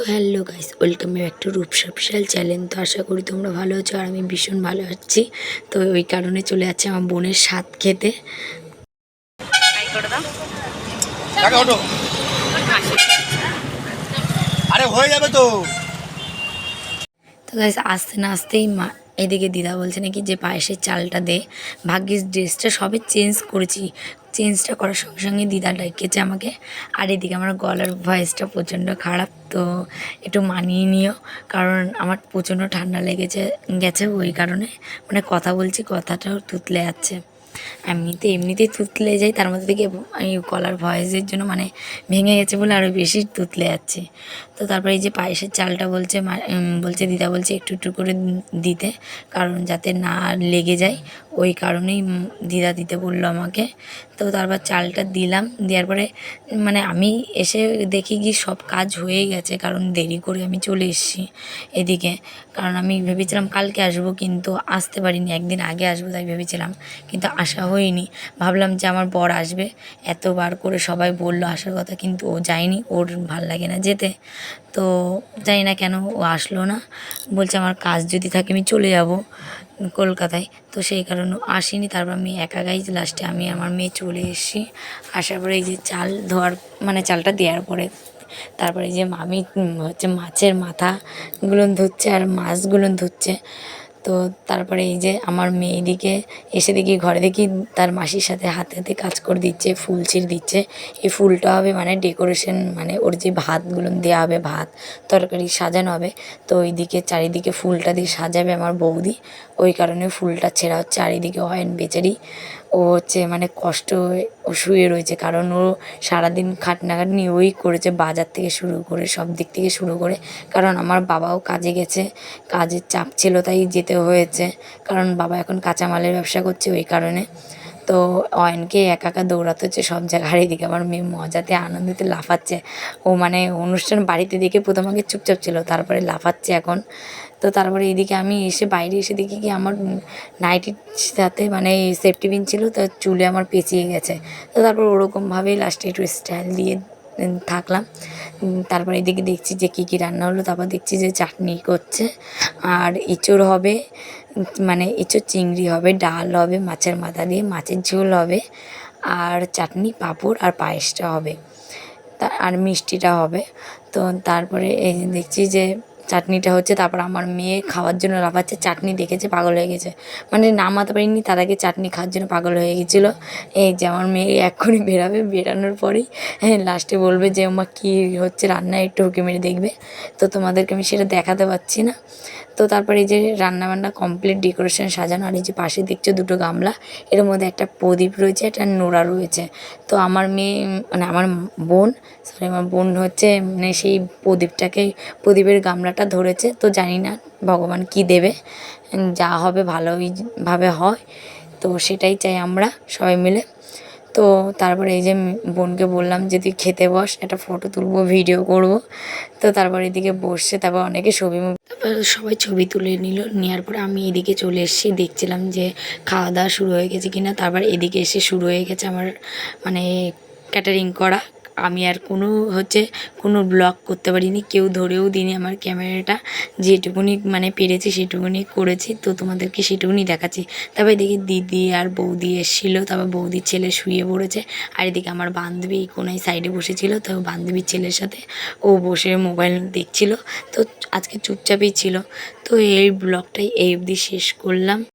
Hello guys, welcome back to Rupsa Vishal channel. তো আশা করি তোমরা ভালো আছো আর আমি ভীষণ ভালো আছি। তো ওই কারণে চলে যাচ্ছে আমার বোনের স্বাদ খেতে। আরে হয়ে যাবে তো। তো গাইস আসতে না আসতেই এদিকে দিদা বলছে নাকি যে পায়েসের চালটা দে। ভাগ্যিস ড্রেসটা সবে চেঞ্জ করেছি, চেঞ্জটা করার সঙ্গে সঙ্গে দিদা ডেকেছে আমাকে। আর এদিকে আমার গলার ভয়েসটা প্রচণ্ড খারাপ, তো একটু মানিয়ে নিও, কারণ আমার প্রচণ্ড ঠান্ডা গেছে ওই কারণে মানে কথা বলছি, কথাটাও তুতলে যাচ্ছে। এমনিতেই তুতলে যাই, তার মধ্যে থেকে এই গলার ভয়েসের জন্য মানে ভেঙে গেছে বলে আরও বেশি তুতলে যাচ্ছে। তো তারপরে এই যে পায়েসের চালটা বলছে দিদা বলছে একটু একটু করে দিতে, কারণ যাতে না লেগে যায়, ওই কারণেই দিদা দিতে বললো আমাকে। তো তারপর চালটা দিলাম, দেওয়ার পরে মানে আমি এসে দেখি কি সব কাজ হয়ে গেছে, কারণ দেরি করে আমি চলে এসেছি এদিকে। কারণ আমি ভেবেছিলাম কালকে আসবো, কিন্তু আসতে পারিনি, একদিন আগে আসবো তাই ভেবেছিলাম, কিন্তু আসা হয়নি। ভাবলাম যে আমার বর আসবে, এতবার করে সবাই বললো আসার কথা, কিন্তু ও যায়নি, ওর ভাল লাগে না যেতে। তো জানি না কেন ও আসলো না, বলছে আমার কাজ যদি থাকে আমি চলে যাব কলকাতায়, তো সেই কারণে আসিনি। তারপর আমি একা গাই, লাস্টে আমি আমার মেয়ে চলে এসেছি। আসার পরে এই যে চাল ধোয়ার মানে চালটা দেওয়ার পরে তারপরে যে মামি হচ্ছে মাছের মাথাগুলো ধুচ্ছে আর মাছগুলো ধুচ্ছে। তো তারপরে এই যে আমার মেয়ে এদিকে এসে দেখি ঘরে দেখি তার মাসির সাথে হাতে হাতে কাজ করে দিচ্ছে, ফুল ছিঁড়ে দিচ্ছে। এই ফুলটা হবে মানে ডেকোরেশন, মানে ওর যে ভাতগুলো দেওয়া হবে, ভাত তরকারি সাজানো হবে, তো ওইদিকে চারিদিকে ফুলটা দিয়ে সাজাবে আমার বৌদি, ওই কারণে ফুলটা ছেঁড়া হচ্ছে। আর এদিকে অয়ন বেচারি ও হচ্ছে মানে কষ্ট ও শুয়ে রয়েছে, কারণ ও সারাদিন খাটনাখাটনি ওই করেছে, বাজার থেকে শুরু করে সব দিক থেকে শুরু করে। কারণ আমার বাবাও কাজে গেছে, কাজের চাপ ছিল তাই যেতে হয়েছে, কারণ বাবা এখন কাঁচামালের ব্যবসা করছে ওই কারণে। তো অয়নকে একা একা দৌড়াতে হচ্ছে সব জায়গায়। আর এদিকে আমার মেয়ে মজাতে আনন্দিতে লাফাচ্ছে, ও মানে অনুষ্ঠান বাড়িতে দেখে প্রথম আগে চুপচাপ ছিল, তারপরে লাফাচ্ছে এখন। তো তারপরে এদিকে আমি এসে বাইরে এসে দেখি কি আমার নাইটির সাথে মানে সেফটি পিন ছিল, তো চুলে আমার পেঁচিয়ে গেছে। তো তারপর ওরকমভাবেই লাস্টে একটু স্টাইল দিয়ে থাকলাম। তারপরে এদিকে দেখছি যে কী কী রান্না হলো, তারপর দেখছি যে চাটনি করছে, আর এঁচোড় হবে, মানে এঁচোড় চিংড়ি হবে, ডাল হবে মাছের মাথা দিয়ে, মাছের ঝোল হবে, আর চাটনি পাঁপড় আর পায়েসটা হবে, আর মিষ্টিটা হবে। তো তারপরে এই যে দেখছি যে চাটনিটা হচ্ছে, তারপর আমার মেয়ে খাওয়ার জন্য লাফাচ্ছে, চাটনি দেখেছে পাগল হয়ে গেছে, মানে নামাতে পারিনি তার আগে চাটনি খাওয়ার জন্য পাগল হয়ে গেছিলো। এই যে আমার মেয়ে এক্ষুনি বেরাবে, বেরানোর পরেই লাস্টে বলবে যে আমার কী হচ্ছে রান্না, একটু হুঁকি মেরে দেখবে। তো তোমাদেরকে আমি সেটা দেখাতে পারছি না। তো তারপরে এই যে রান্নাবান্না কমপ্লিট, ডেকোরেশন সাজানো, আর এই যে পাশে দেখছো দুটো গামলা, এর মধ্যে একটা প্রদীপ রয়েছে, একটা নোড়া রয়েছে। তো আমার মেয়ে মানে আমার বোন হচ্ছে মানে সেই প্রদীপের গামলাটা ধরেছে। তো জানি না ভগবান কি দেবে, যা হবে ভালোইভাবে হয়, তো সেটাই চাই আমরা সবাই মিলে। তো তারপরে এই যে বোনকে বললাম যে তুই খেতে বস, একটা ফটো তুলবো, ভিডিও করব। তো তারপর এদিকে বসছে, তারপর অনেকে তারপর সবাই ছবি তুলে নিল, নেওয়ার পরে আমি এদিকে চলে এসেছি, দেখছিলাম যে খাওয়া দাওয়া শুরু হয়ে গেছে কিনা। তারপর এদিকে এসে শুরু হয়ে গেছে আমার মানে ক্যাটারিং করা। আমি আর কোনো ব্লগ করতে পারিনি, কেউ ধরেও দিইনি আমার ক্যামেরাটা, যেটুকুনি মানে পেরেছি সেটুকুনি করেছি, তো তোমাদেরকে সেটুকুনি দেখাচ্ছি। তারপর এদিকে দিদি আর বৌদি এসেছিলো, তারপর বৌদির ছেলে শুয়ে পড়েছে, আর এদিকে আমার বান্ধবী কোনায় সাইডে বসেছিল, তো বান্ধবীর ছেলের সাথে ও বসে মোবাইল দেখছিল, তো আজকে চুপচাপই ছিল। তো এই ব্লগটাই এই অবধি শেষ করলাম।